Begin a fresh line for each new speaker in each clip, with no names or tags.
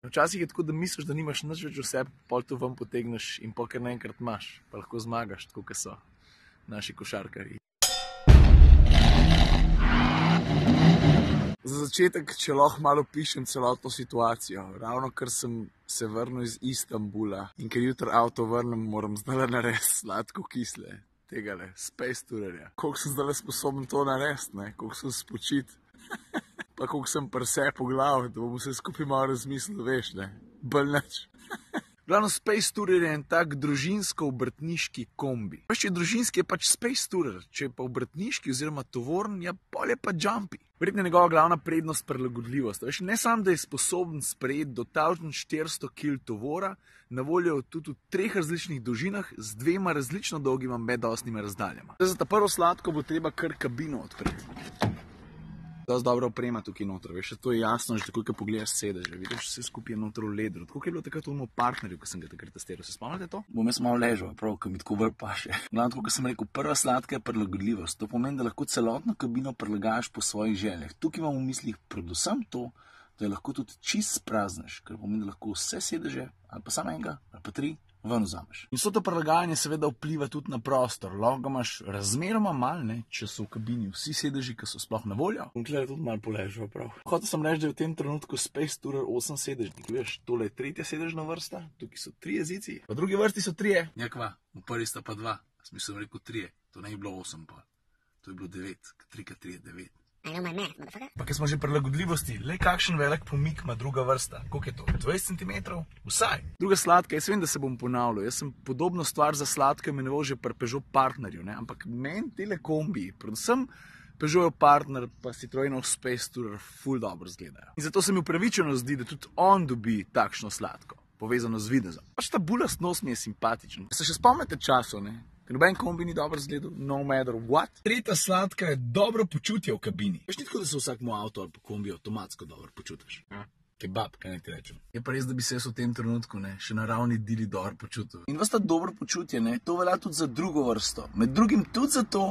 Včasih je tako, da misliš, da nimaš nič več v sebi, pol to ven potegneš in pol kar naenkrat imaš, pa lahko zmagaš, tako kot so naši košarkarji. Za začetek, če lahko malo pišem celotno situacijo. Ravno ker sem se vrnil iz Istanbula in ker jutri avto vrnem, moram zdaj narediti sladko kisle. Tegale, Space Tourerja. Koliko sem zdaj sposoben to narediti, ne? Koliko sem spočit. Pa koliko sem prse po glavi, da bom vse skupaj malo razmislil, veš, ne? Bolj nič. Glavno, Space Tourer je en tak družinsko-obrtniški kombi. Veš, če je družinski, je pač Space Tourer, če je pa obrtniški oziroma tovorn, ja, pol je pa Jumpy. Verjetno je njegova glavna prednost prilagodljivost. Veš, ne samo, da je sposoben sprejeti do 1400 kg tovora, na voljo tudi v 3 različnih dolžinah z 2 različno dolgima medosnima razdaljama. Za ta prvo sladko bo treba kar kabino odpreti. Dosti dobra oprema tukaj noter, veš, to je jasno, že takoj, ko pogledaš sedeže, vidiš, vse skupaj je noter v ledru. Tako je bilo takrat v mojemu partnerju, ko sem ga takrat testiral. Se spomnite to? Bom jaz malo ležal, prav, ko mi tako bolj paše. Glavno, tako, ko sem rekel, prva sladka je prilagodljivost. To pomeni, da lahko celotno kabino prilagajaš po svojih željah. Tukaj imam v mislih predvsem to, da je lahko tudi čist prazneš, ker pomeni, da lahko vse sedeže, ali pa samo enega, ali pa 3, ven vzameš. In vso to prilagajanje seveda vpliva tudi na prostor. Lahko ga imaš razmeroma malo, ne, če so v kabini vsi sedeži, ki so sploh na voljo. In tukaj je tudi malo poležal, prav. Hotel sem reči, da je v tem trenutku Space Tourer 8 sedežnik. Veš, tole je 3. sedežna vrsta, tukaj so 3 jezici, v drugi vrsti so 3. Ja, kva, v prvi sta pa 2. Smisel rekel 3, to ne je bilo 8 pa. To je bilo 9, 3x3 je 9. Pa ker smo že prilagodljivosti, le kakšen velik pomik ima druga vrsta. Koliko je to? 20 cm? Vsaj. Druga sladka, jaz vem, da se bom ponavljal. Jaz sem podobno stvar za sladke imenoval že pri Peugeot partnerju, ne? Ampak meni tele kombi, predvsem Peugeot partner pa Citroenov Space Tourer ful dobro izgledajo. In zato se mi upravičeno zdi, da tudi on dobi takšno sladko, povezano z videzom. Pač ta bulast nos mi je simpatičen. Se še spomnite časov, ne? Ker noben kombi ni dobro izgledal, no matter what. Tretja sladka je dobro počutje v kabini. Veš, ni tako, da se vsakmu avto ali pa kombi avtomatsko dobro počutiš. Kebab, kaj naj ti rečem. Je pa res, da bi se jaz v tem trenutku, ne, še na ravni dili dobro počutil. In vas ta dobro počutje, ne, to velja tudi za drugo vrsto. Med drugim tudi zato,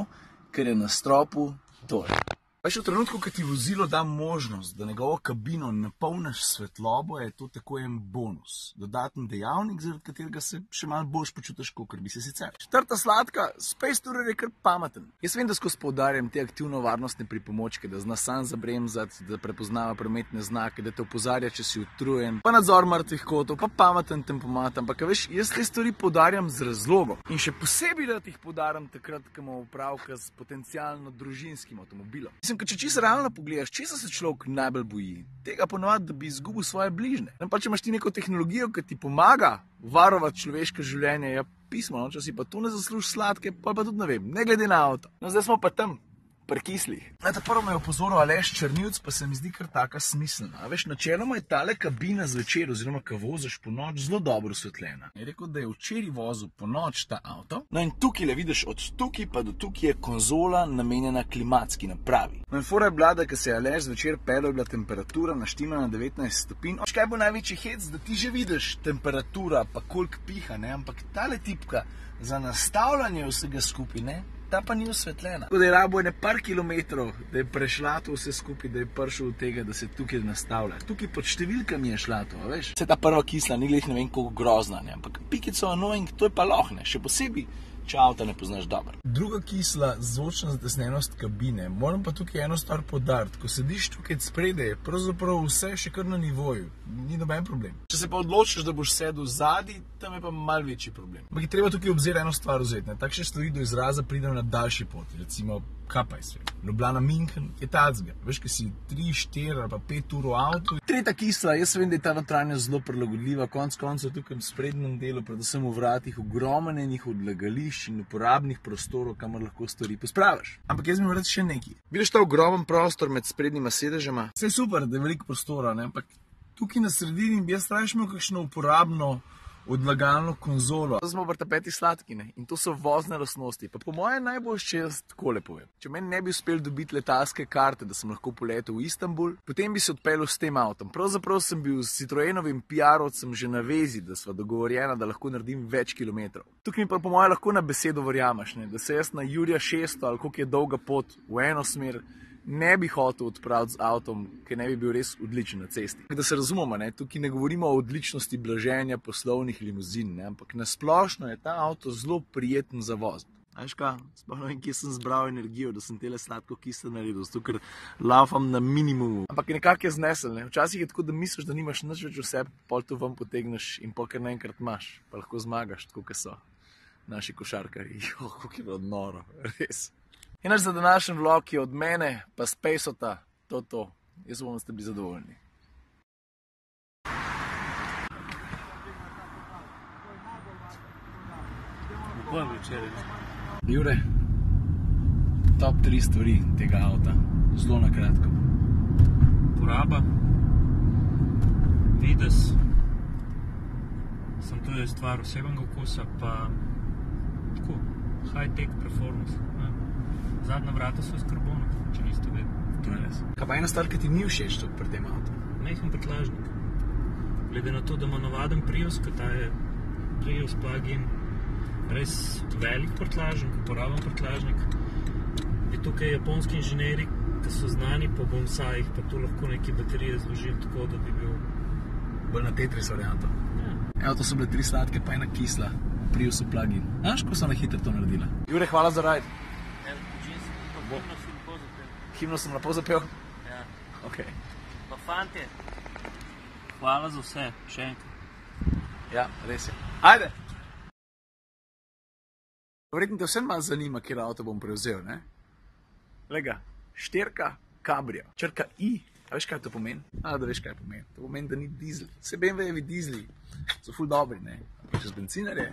ker je na stropu tole. Veš, v trenutku, ko ti vozilo da možnost, da njegovo kabino napolniš svetlobo, je to tako en bonus. Dodaten dejavnik, zaradi katerega se še malo boljš počutiš, kakor bi se sicer. Četrta sladka, Space Tourer je kar pameten. Jaz vem, da skozi poudarjam te aktivno-varnostne pripomočke, da zna sam zabremzati, da prepoznava prometne znake, da te opozarja, če si utrujen, pa nadzor mrtvih kotov, pa pameten tempomat. Ampak veš, jaz te stvari poudarjam z razlogom. In še posebej rad jih poudarjam takrat, ko imamo opravka s potencialno družinskim avtomobilom. Če čisto realno pogledaš, česa se človek najbolj boji? Tega ponovadi, da bi izgubil svoje bližnje. Pa če imaš ti neko tehnologijo, ki ti pomaga varovati človeško življenje, je pismo, no? Če si pa tu ne zaslužiš sladke, pa tudi ne vem, ne glede na avto. No, zdaj smo pa tam, pri kislih. Ta prvo me je opozoril Aleš Črnivc, pa se mi zdi kar taka smiselna. Veš, načeloma je tale kabina zvečer, oziroma ko voziš po noč, zelo dobro osvetljena. Je rekel, da je včeraj vozil po noč ta avto. No in tukaj le vidiš, od tukaj pa do tukaj je konzola namenjena klimatski napravi. No in fora je bila, da ko se je Aleš zvečer peljal, je bila temperatura naštimana na 19 stopinj. Veš, kaj bo največji hec, da ti že vidiš temperatura, pa koliko piha, ne? Ampak tale tipka za nastavljanje vsega skupaj, ne? Ta pa ni osvetljena. Tako da je rabo ene par kilometrov, da je prešla to vse skupaj, da je prišel od tega, da se tukaj nastavlja. Tukaj pod številkami je šla to, veš. Vse ta prva kisla ni glih ne vem koliko grozna, ne? Ampak piki so annoying, to je pa lahko, ne? Še posebej, če avta ne poznaš dobro. Druga kisla, zvočna zatesnenost kabine. Moram pa tukaj eno stvar poudariti. Ko sediš tukaj spredaj, je pravzaprav vse še kar na nivoju. Ni noben problem. Če se pa odločiš, da boš sedel zadaj, tam je pa malo večji problem. Ampak je treba tukaj obzirati eno stvar vzeti, ne? Takšne stvari do izraza pridejo na daljši poti. Recimo, kaj pa je svet? Ljubljana-München je tacga. Veš, ki si 3, 4 ali pa 5 ur v avtu. Tretja kisla, jaz vem, da je ta notranjost zelo prilagodljiva. Konec koncev tukaj v sprednjem delu, predvsem v vratih, ogromno enih odlagališč in uporabnih prostorov, kamor lahko stvari pospraviš. Ampak jaz bi moral še nekaj. Vidiš ta ogromen prostor med sprednjima sedežema? Vse je super, da je veliko prostora, ne? Ampak tukaj na sredini bi jaz raje imel kakšno uporabno odlagalno konzolo. To smo v tapeti sladkine in to so vozne lastnosti. Pa po moje najboljše, če jaz takole povem. Če meni ne bi uspel dobiti letalske karte, da sem lahko poletel v Istanbul, potem bi se odpeljal s tem avtom. Pravzaprav sem bil s Citroenovim PR-ovcem že na vezi, da sva dogovorjena, da lahko naredim več kilometrov. Tukaj mi pa po moje lahko na besedo verjameš, ne? Da se jaz na Jurija 600 ali koliko je dolga pot v eno smer, ne bi hotel odpraviti z avtom, ker ne bi bil res odličen na cesti. Da se razumemo, ne, tukaj ne govorimo o odličnosti blaženja poslovnih limuzin, ne, ampak nasplošno je ta avto zelo prijeten za voz. Veš kaj, sploh ne vem, kje sem zbral energijo, da sem tele sladko kisle naredil, zato ker laufam na minimumu. Ampak nekako je znesel, ne. Včasih je tako, da misliš, da nimaš nič več v sebi, pol to ven potegneš in pol kar naenkrat imaš, pa lahko zmagaš, tako kot so naši košarkarji. Kako je bilo noro, res. Inač za današnji vlog je od mene, pa Spacota, to. Jaz upam, da ste bili zadovoljni. Jure, top 3 stvari tega avta, zelo na kratko.
Poraba, videz, sem to je stvar osebnega okusa, pa tako, high-tech performance. Zadnja vrata so iz karbona, če niste vedeli.
To je res. Kaj pa ena stvar, ki ti ni všeč pri tem avtu?
Majhen prtljažnik. Glede na to, da ima navaden Prius, ker ta je Prius plug-in, res velik prtljažnik, uporaben prtljažnik. Je tukaj japonski inženjeri, ki so znani po bonsajih, pa tu lahko neke baterije zložim tako, da bi bil...
Bolj na Tetris varianto. Evo, to so bile 3 sladke, pa ena kisla. Priusu plug-in. Znaš, ko so na hitro to naredila? Jure, hvala za rajd. Himno sem lepo zapel?
Ja.
Ok.
Pa fantje, hvala za vse, še enkrat.
Ja, res je. Ajde! Verjetno te vse malo zanima, kjer avto bom prevzel, ne? Lega, 4 kabrio, črka I. A veš, kaj to pomeni? Da veš, kaj pomeni. To pomeni, da ni dizel. Vse BMW-jevi dizli so ful dobri, ne? Ampak čez bencinarje